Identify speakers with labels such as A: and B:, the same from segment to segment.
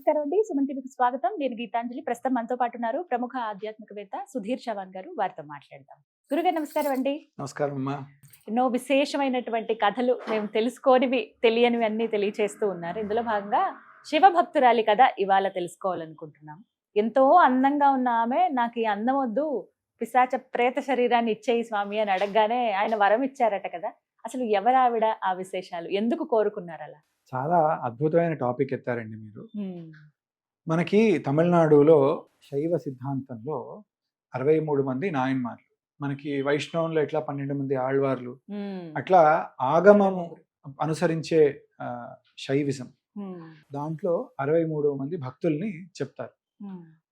A: నమస్కారం అండి. సుమన్ టీవీకి స్వాగతం. నేను గీతాంజలి. ప్రస్తుతం మనతో పాటు ఉన్నారు ప్రముఖ ఆధ్యాత్మికవేత్త సుధీర్ చవాన్ గారు. వారితో మాట్లాడదాం. గురుగారు నమస్కారం అండి.
B: నమస్కారం అమ్మా.
A: ఎన్నో విశేషమైనటువంటి కథలు, మేము తెలుసుకోనివి తెలియనివి అన్ని తెలియచేస్తూ ఉన్నారు. ఇందులో భాగంగా శివభక్తురాలి కథ ఇవాళ తెలుసుకోవాలనుకుంటున్నాం. ఎంతో అందంగా ఉన్న ఆమె, నాకు ఈ అందం వద్దు, పిశాచ ప్రేత శరీరాన్ని ఇచ్చేయి స్వామి అని అడగగానే ఆయన వరం ఇచ్చారట కదా. అసలు ఎవరావిడ, ఆ విశేషాలు ఎందుకు కోరుకున్నారు అలా?
B: చాలా అద్భుతమైన టాపిక్ ఎత్తారండి మీరు. మనకి తమిళనాడులో శైవ సిద్ధాంతంలో 63 మంది నాయన్మార్లు, మనకి వైష్ణవంలో ఎట్లా 12 మంది ఆళ్వార్లు, అట్లా ఆగమము అనుసరించే శైవిజం దాంట్లో 63 మంది భక్తుల్ని చెప్తారు.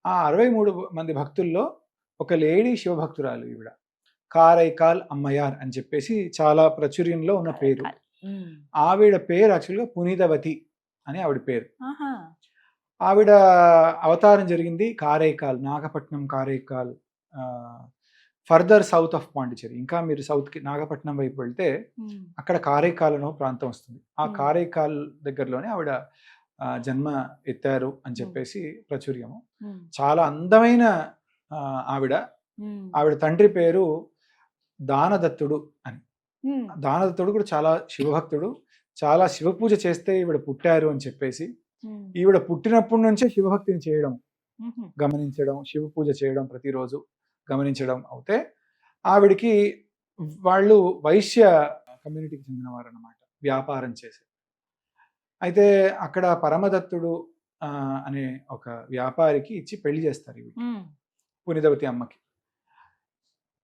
B: ఆ 63 మంది భక్తుల్లో ఒక లేడీ శివభక్తురాలు, ఈవిడ కారైకాల్ అమ్మయార్ అని చెప్పేసి చాలా ప్రాచుర్యంలో ఉన్న పేరు. ఆవిడ పేరు యాక్చువల్గా పునీతవతి అని ఆవిడ పేరు. ఆవిడ అవతారం జరిగింది Karaikal, Nagapattinam Karaikal, further south of Pondicherry. ఇంకా మీరు సౌత్కి నాగపట్నం వైపు వెళ్తే అక్కడ కారైకాల్ అనే ప్రాంతం వస్తుంది. ఆ కారైకాల్ దగ్గరలోనే ఆవిడ జన్మ ఎత్తారు అని చెప్పేసి ప్రాచుర్యము. చాలా అందమైన ఆవిడ తండ్రి పేరు దానదత్తుడు అని. దానదత్తుడు కూడా చాలా శివభక్తుడు. చాలా శివ పూజ చేస్తే ఈవిడ పుట్టారు అని చెప్పేసి, ఈవిడ పుట్టినప్పటి నుంచే శివభక్తిని చేయడం గమనించడం, శివ పూజ చేయడం ప్రతిరోజు గమనించడం అవుతే, ఆవిడికి వాళ్ళు వైశ్య కమ్యూనిటీకి చెందినవారు అన్నమాట, వ్యాపారం చేసి. అయితే అక్కడ పరమదత్తుడు అనే ఒక వ్యాపారికి ఇచ్చి పెళ్లి చేస్తారు ఈవిడ, పునీతవతి అమ్మకి.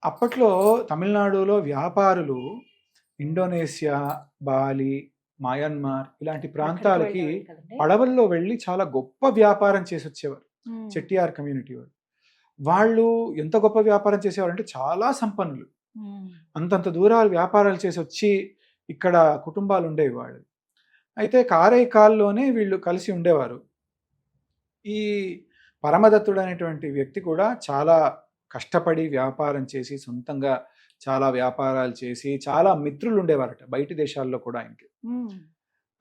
B: అప్పట్లో తమిళనాడులో వ్యాపారులు ఇండోనేషియా, బాలి, మయన్మార్ ఇలాంటి ప్రాంతాలకి పడవల్లో వెళ్ళి చాలా గొప్ప వ్యాపారం చేసి వచ్చేవారు. చెట్టియార్ కమ్యూనిటీ వాళ్ళు ఎంత గొప్ప వ్యాపారం చేసేవారు అంటే చాలా సంపన్నులు. అంతంత దూరాలు వ్యాపారాలు చేసి వచ్చి ఇక్కడ కుటుంబాలు ఉండేవి వాళ్ళు. అయితే కారైకాల్లోనే వీళ్ళు కలిసి ఉండేవారు. ఈ పరమదత్తుడు అనేటువంటి వ్యక్తి కూడా చాలా కష్టపడి వ్యాపారం చేసి, సొంతంగా చాలా వ్యాపారాలు చేసి, చాలా మిత్రులు ఉండేవారట బయటి దేశాల్లో కూడా ఆయనకి.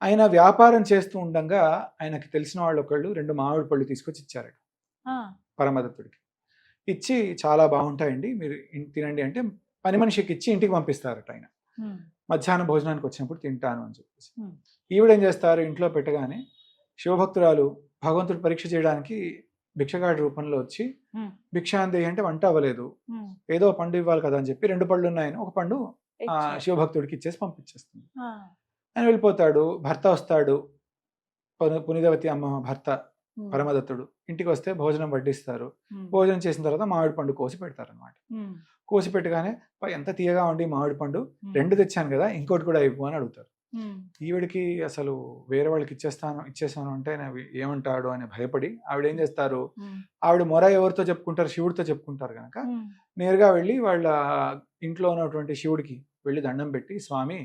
B: ఆయన వ్యాపారం చేస్తూ ఉండగా ఆయనకి తెలిసిన వాళ్ళు ఒకళ్ళు 2 మామిడి పళ్ళు తీసుకొచ్చి ఇచ్చారట పరమదత్తుడికి. ఇచ్చి చాలా బాగుంటాయండి, మీరు తినండి అంటే పని మనిషికి ఇచ్చి ఇంటికి పంపిస్తారట. ఆయన మధ్యాహ్నం భోజనానికి వచ్చినప్పుడు తింటాను అని చెప్పేసి. ఈవిడేం చేస్తారు, ఇంట్లో పెట్టగానే శివభక్తురాలు భగవంతుడు పరీక్ష చేయడానికి భిక్షగాడి రూపంలో వచ్చి భిక్షాంది అంటే వంట అవ్వలేదు, ఏదో పండు ఇవ్వాలి కదా అని చెప్పి 2 పళ్ళు ఉన్నాయని ఒక పండు శివభక్తుడికి ఇచ్చేసి పంపించేస్తుంది. ఆయన వెళ్ళిపోతాడు. భర్త వస్తాడు, పునీతవతి అమ్మ భర్త పరమదత్తుడు. ఇంటికి వస్తే భోజనం వడ్డిస్తారు. భోజనం చేసిన తర్వాత మామిడి పండు కోసి పెడతారు అనమాట. కోసి పెట్టగానే ఎంత తీయగా ఉండి మామిడి పండు, 2 తెచ్చాను కదా, ఇంకోటి కూడా ఇవ్వు అని అడుగుతారు. ఈవిడికి అసలు వేరే వాళ్ళకి ఇచ్చేసాను అంటే ఏమంటాడు అని భయపడి ఆవిడ ఏం చేస్తారు, ఆవిడ మొర ఎవరితో చెప్పుకుంటారు, శివుడితో చెప్పుకుంటారు కనుక నేరుగా వెళ్ళి వాళ్ళ ఇంట్లో ఉన్నటువంటి శివుడికి వెళ్ళి దండం పెట్టి, స్వామి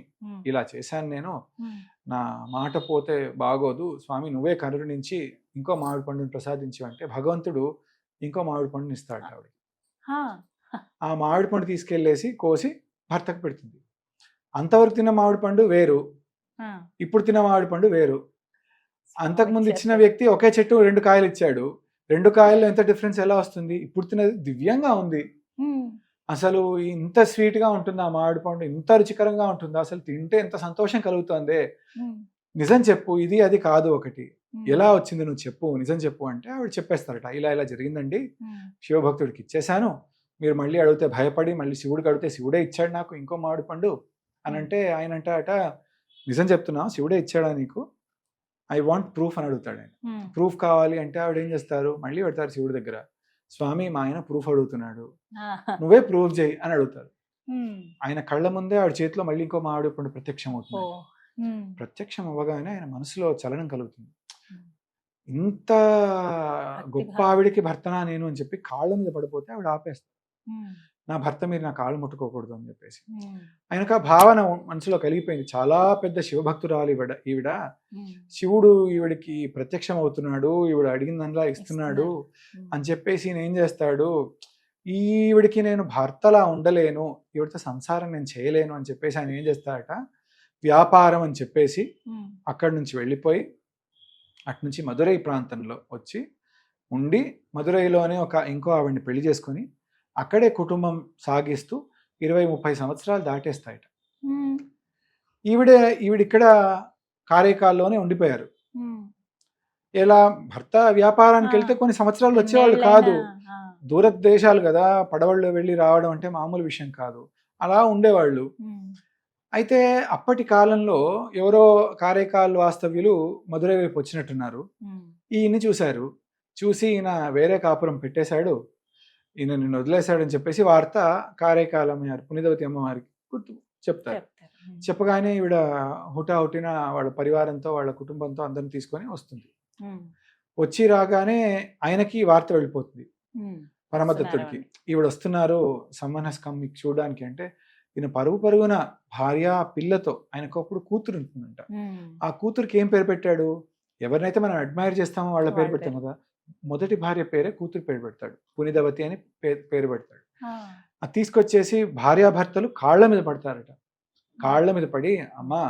B: ఇలా చేశాను నేను, నా మాట పోతే బాగోదు స్వామి, నువ్వే కరుణించి ఇంకో మామిడి పండుని ప్రసాదించి అంటే భగవంతుడు ఇంకో మామిడి పండుని ఇస్తాడు ఆవిడకి. ఆ మామిడి పండు తీసుకెళ్లేసి కోసి భర్తకు పెడుతుంది. అంతవరకు తిన్న మామిడి పండు వేరు, ఇప్పుడు తిన్న మామిడి పండు వేరు. అంతకుముందు ఇచ్చిన వ్యక్తి ఒకే చెట్టు 2 కాయలు ఇచ్చాడు, 2 కాయల్లో ఎంత డిఫరెన్స్ ఎలా వస్తుంది? ఇప్పుడు తిన్నది దివ్యంగా ఉంది, అసలు ఇంత స్వీట్ గా ఉంటుంది ఆ మామిడి పండు, ఇంత రుచికరంగా ఉంటుంది, అసలు తింటే ఎంత సంతోషం కలుగుతుంది, నిజం చెప్పు, ఇది అది కాదు ఒకటి, ఎలా వచ్చింది నువ్వు చెప్పు, నిజం చెప్పు అంటే ఆవిడ చెప్పేస్తారట, ఇలా ఇలా జరిగిందండి, శివభక్తుడికి ఇచ్చేసాను, మీరు మళ్ళీ అడిగితే భయపడి మళ్ళీ శివుడికి అడిగితే శివుడే ఇచ్చాడు నాకు ఇంకో మామిడి పండు అని అంటే, ఆయన అంటాడట, నిజం చెప్తున్నా శివుడే ఇచ్చాడా నీకు, ఐ వాంట్ ప్రూఫ్ అని అడుగుతాడు ఆయన. ప్రూఫ్ కావాలి అంటే ఆవిడ ఏం చేస్తారు, మళ్ళీ పెడతారు శివుడి దగ్గర, స్వామి మా ఆయన ప్రూఫ్ అడుగుతున్నాడు, నువ్వే ప్రూఫ్ చేయి అని అడుగుతారు. ఆయన కళ్ళ ముందే ఆవిడ చేతిలో మళ్ళీ ఇంకో మామిడి పండు ప్రత్యక్షం అవుతుంది. ప్రత్యక్షం అవ్వగానే ఆయన మనసులో చలనం కలుగుతుంది, ఇంత గొప్ప ఆవిడికి భర్తనా నేను అని చెప్పి కాళ్ళ మీద పడిపోతే ఆవిడ ఆపేస్తారు, నా భర్త మీరు నా కాళ్ళు ముట్టుకోకూడదు అని చెప్పేసి. ఆయనకు ఆ భావన మనసులో కలిగిపోయింది, చాలా పెద్ద శివభక్తురాలు ఈవిడ, శివుడు ఈవిడికి ప్రత్యక్షం అవుతున్నాడు, ఈవిడ అడిగిందనలా ఇస్తున్నాడు అని చెప్పేసి ఏం చేస్తాడు, ఈవిడికి నేను భర్తలా ఉండలేను, ఈవిడితో సంసారం నేను చేయలేను అని చెప్పేసి ఆయన ఏం చేస్తాడట, వ్యాపారం అని చెప్పేసి అక్కడి నుంచి వెళ్ళిపోయి అటు నుంచి మదురై ప్రాంతంలో వచ్చి ఉండి మదురైలోనే ఇంకో ఆవిడ్ని పెళ్లి చేసుకొని అక్కడే కుటుంబం సాగిస్తూ 20-30 సంవత్సరాలు దాటేస్తాయట. ఈవిడిక్కడ కారైకాల్లోనే ఉండిపోయారు. ఇలా భర్త వ్యాపారానికి వెళ్తే కొన్ని సంవత్సరాలు వచ్చేవాళ్ళు కాదు, దూర దేశాలు కదా, పడవళ్ళు వెళ్ళి రావడం అంటే మామూలు విషయం కాదు, అలా ఉండేవాళ్ళు. అయితే అప్పటి కాలంలో ఎవరో కారైకాల్ వాస్తవ్యులు మదురై వైపు వచ్చినట్టున్నారు. ఈయన్ని చూశారు. చూసి ఈయన వేరే కాపురం పెట్టేశాడు, ఈయన నిన్ను వదిలేశాడని చెప్పేసి వార్త కారైకాల్ అమ్మవారి పుణ్యవతి అమ్మవారికి చెప్తారు. చెప్పగానే ఈవిడ హుటాహుటిన వాళ్ళ పరివారంతో వాళ్ళ కుటుంబంతో అందరిని తీసుకొని వస్తుంది. వచ్చి రాగానే ఆయనకి వార్త వెళ్ళిపోతుంది పరమదత్తుడికి, ఈవిడ వస్తున్నారు సమ్మనస్కం మీకు చూడడానికి. అంటే ఈయన పరుగున భార్య పిల్లతో, ఆయనకు అప్పుడు కూతురు ఉంటుందంట. ఆ కూతురికి ఏం పేరు పెట్టాడు? ఎవరినైతే మనం అడ్మైర్ చేస్తామో వాళ్ళ పేరు పెడతాం కదా, మొదటి భార్య పేరే కూతురు పేరు పెడతాడు, పునిదవతి అని పేరు పెడతాడు. అది తీసుకొచ్చేసి భార్యాభర్తలు కాళ్ళ మీద పడతారట. కాళ్ళ మీద పడి, అమ్మా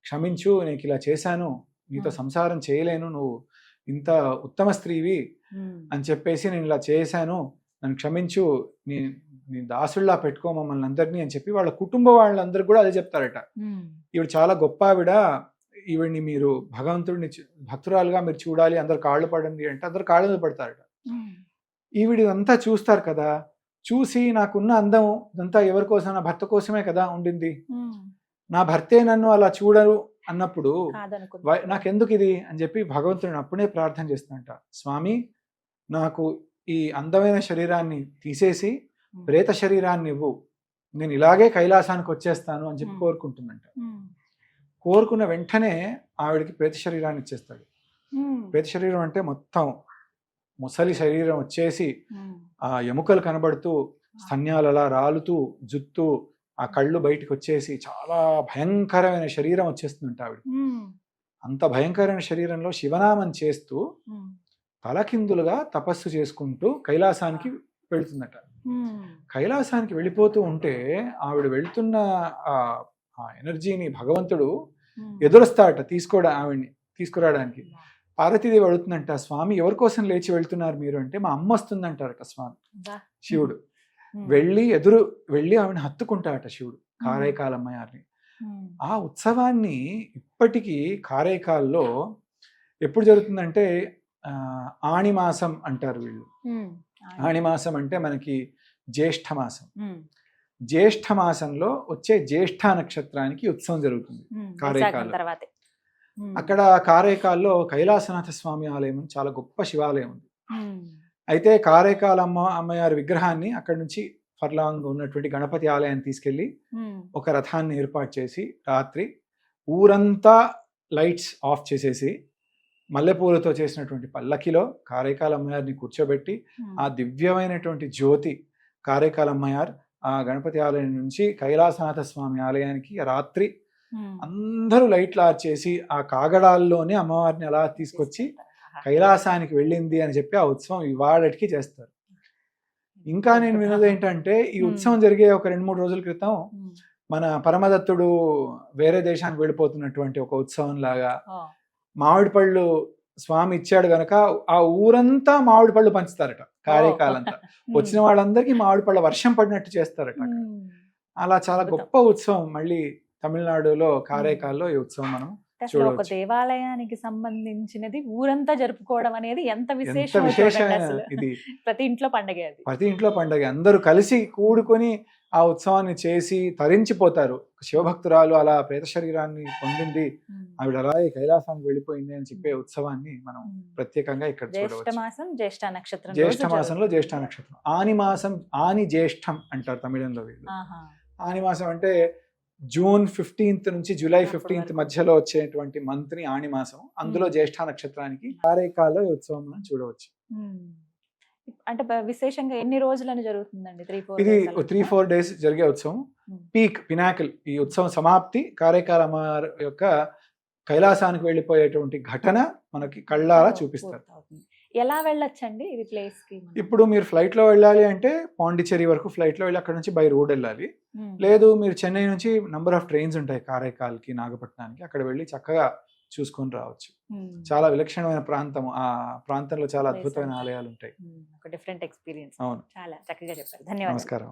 B: క్షమించు, నీకు ఇలా చేశాను, నీతో సంసారం చేయలేను, నువ్వు ఇంత ఉత్తమ స్త్రీవి అని చెప్పేసి నేను ఇలా చేశాను, నన్ను క్షమించు, నీ దాసుల్లా పెట్టుకో మమ్మల్ని అందరినీ అని చెప్పి వాళ్ళ కుటుంబ వాళ్ళందరూ కూడా అదే చెప్తారట. ఈవిడ చాలా గొప్ప ఆవిడ, ఈవిడ్ని మీరు భగవంతుడిని భక్తురాలుగా మీరు చూడాలి, అందరు కాళ్ళు పడండి అంటే అందరు కాళ్ళ మీద పడతారట. ఈవిడంతా చూస్తారు కదా, చూసి నాకున్న అందం ఇదంతా ఎవరి కోసం, నా భర్త కోసమే కదా ఉండింది, నా భర్తే నన్ను అలా చూడరు అన్నప్పుడు నాకెందుకు ఇది అని చెప్పి భగవంతుడిని అప్పుడే ప్రార్థన చేస్తున్నట్ట. స్వామి, నాకు ఈ అందమైన శరీరాన్ని తీసేసి ప్రేత శరీరాన్ని ఇవ్వు, నేను ఇలాగే కైలాసానికి వచ్చేస్తాను అని చెప్పి కోరుకుంటుందంట. కోరుకున్న వెంటనే ఆవిడకి ప్రేత శరీరాన్ని ఇచ్చేస్తాడు. ప్రేత శరీరం అంటే మొత్తం ముసలి శరీరం వచ్చేసి ఆ ఎముకలు కనబడుతూ, స్తన్యాలు అలా రాలుతూ, జుత్తు, ఆ కళ్ళు బయటికి వచ్చేసి చాలా భయంకరమైన శరీరం వచ్చేస్తుందంట ఆవిడ. అంత భయంకరమైన శరీరంలో శివనామం చేస్తూ తలకిందులుగా తపస్సు చేసుకుంటూ కైలాసానికి వెళుతుందట. కైలాసానికి వెళ్ళిపోతూ ఉంటే ఆవిడ వెళ్తున్న ఆ ఎనర్జీని భగవంతుడు ఎదురొస్తాడట ఆవిడ్ని తీసుకురావడానికి. పార్వతీదేవి అడుగుతుందంట, స్వామి ఎవరి కోసం లేచి వెళ్తున్నారు మీరు అంటే, మా అమ్మ వస్తుందంటారట స్వామి. శివుడు వెళ్ళి ఆవిడని హత్తుకుంటాడట శివుడు, కారైకాల్ అమ్మవారిని. ఆ ఉత్సవాన్ని ఇప్పటికీ కారైకాల్లో ఎప్పుడు జరుగుతుందంటే ఆణిమాసం అంటారు వీళ్ళు. ఆణిమాసం అంటే మనకి జ్యేష్ఠ మాసం. జ్యేష్ఠ మాసంలో వచ్చే జ్యేష్ఠ నక్షత్రానికి ఉత్సవం జరుగుతుంది కారైకాల్. అక్కడ కారైకాల్లో కైలాసనాథ స్వామి ఆలయం చాలా గొప్ప శివాలయం ఉంది. అయితే కారైకాల్ అమ్మవారి విగ్రహాన్ని అక్కడ నుంచి ఫర్లాంగ్ ఉన్నటువంటి గణపతి ఆలయాన్ని తీసుకెళ్లి ఒక రథాన్ని ఏర్పాటు చేసి రాత్రి ఊరంతా లైట్స్ ఆఫ్ చేసేసి మల్లెపూలతో చేసినటువంటి పల్లకిలో కారైకాల్ అమ్మవారిని కూర్చోబెట్టి ఆ దివ్యమైనటువంటి జ్యోతి కారైకాల్ అమ్మవారు ఆ గణపతి ఆలయం నుంచి కైలాసనాథ స్వామి ఆలయానికి రాత్రి అందరూ లైట్లు ఆర్చ్ చేసి ఆ కాగడాల్లోనే అమ్మవారిని అలా తీసుకొచ్చి కైలాసానికి వెళ్ళింది అని చెప్పి ఆ ఉత్సవం ఇవాళకి చేస్తారు. ఇంకా నేను విన్నది ఏంటంటే, ఈ ఉత్సవం జరిగే ఒక 2-3 రోజుల క్రితం మన పరమదత్తుడు వేరే దేశానికి వెళ్ళిపోతున్నటువంటి ఒక ఉత్సవం లాగా మామిడి పళ్ళు స్వామి ఇచ్చాడు గనక ఆ ఊరంతా మామిడి పళ్ళు పంచుతారట. కారైకాల్ అంతా వచ్చిన వాళ్ళందరికీ మామిడి పళ్ళ వర్షం పడినట్టు చేస్తారట. అలా చాలా గొప్ప ఉత్సవం. మళ్ళీ తమిళనాడులో కారైకాల్లో ఈ ఉత్సవం మనం
A: ఒక దేవాలయానికి సంబంధించినది ఊరంతా జరుపుకోవడం అనేది ఎంత విశేషమైన
B: ఇది.
A: ప్రతి ఇంట్లో పండగ, అది
B: ప్రతి ఇంట్లో పండగ. అందరూ కలిసి కూడుకొని ఆ ఉత్సవాన్ని చేసి తరించిపోతారు. శివభక్తురాలు అలా ప్రేత శరీరాన్ని పొందింది, ఆవిడ అలాగే కైలాసానికి వెళ్ళిపోయింది అని చెప్పే ఉత్సవాన్ని మనం ప్రత్యేకంగా ఇక్కడ చూడవచ్చు. జ్యేష్ఠ మాసంలో జ్యేష్ఠ నక్షత్రం. ఆని జ్యేష్ఠం అంటారు తమిళంలో వీళ్ళు. ఆని మాసం అంటే జూన్ 15th నుంచి జూలై 15th మధ్యలో వచ్చేటువంటి మంత్ ని ఆణి మాసం. అందులో జ్యేష్ఠ నక్షత్రానికి కారైకాల్లో ఉత్సవం మనం చూడవచ్చు.
A: అంటే విశేషంగా ఎన్ని రోజులని జరుగుతుందండి?
B: ఇది 3-4 days జరిగే ఉత్సవం. పినాకిల్ ఈ ఉత్సవం సమాప్తి కారైకాల్ అమ్మవారి యొక్క కైలాసానికి వెళ్ళిపోయేటువంటి ఘటన మనకి కళ్ళారా చూపిస్తారు.
A: ఎలా వెళ్ళొచ్చండి ఇది ప్లేస్ కి?
B: ఇప్పుడు మీరు ఫ్లైట్ లో వెళ్ళాలి అంటే పాండిచ్చేరి వరకు ఫ్లైట్ లో వెళ్ళి అక్కడ నుంచి బై రోడ్ వెళ్ళాలి. లేదు మీరు చెన్నై నుంచి నంబర్ ఆఫ్ ట్రైన్స్ ఉంటాయి కారైకాల్ కి, నాగపట్నానికి, అక్కడ వెళ్ళి చక్కగా చూసుకొని రావచ్చు. చాలా విలక్షణమైన ప్రాంతం, ఆ ప్రాంతంలో చాలా అద్భుతమైన ఆలయాలు ఉంటాయి.
A: ఒక డిఫరెంట్ ఎక్స్పీరియన్స్.
B: అవును,
A: చాలా చక్కగా చెప్పారు. ధన్యవాదాలు.
B: నమస్కారం.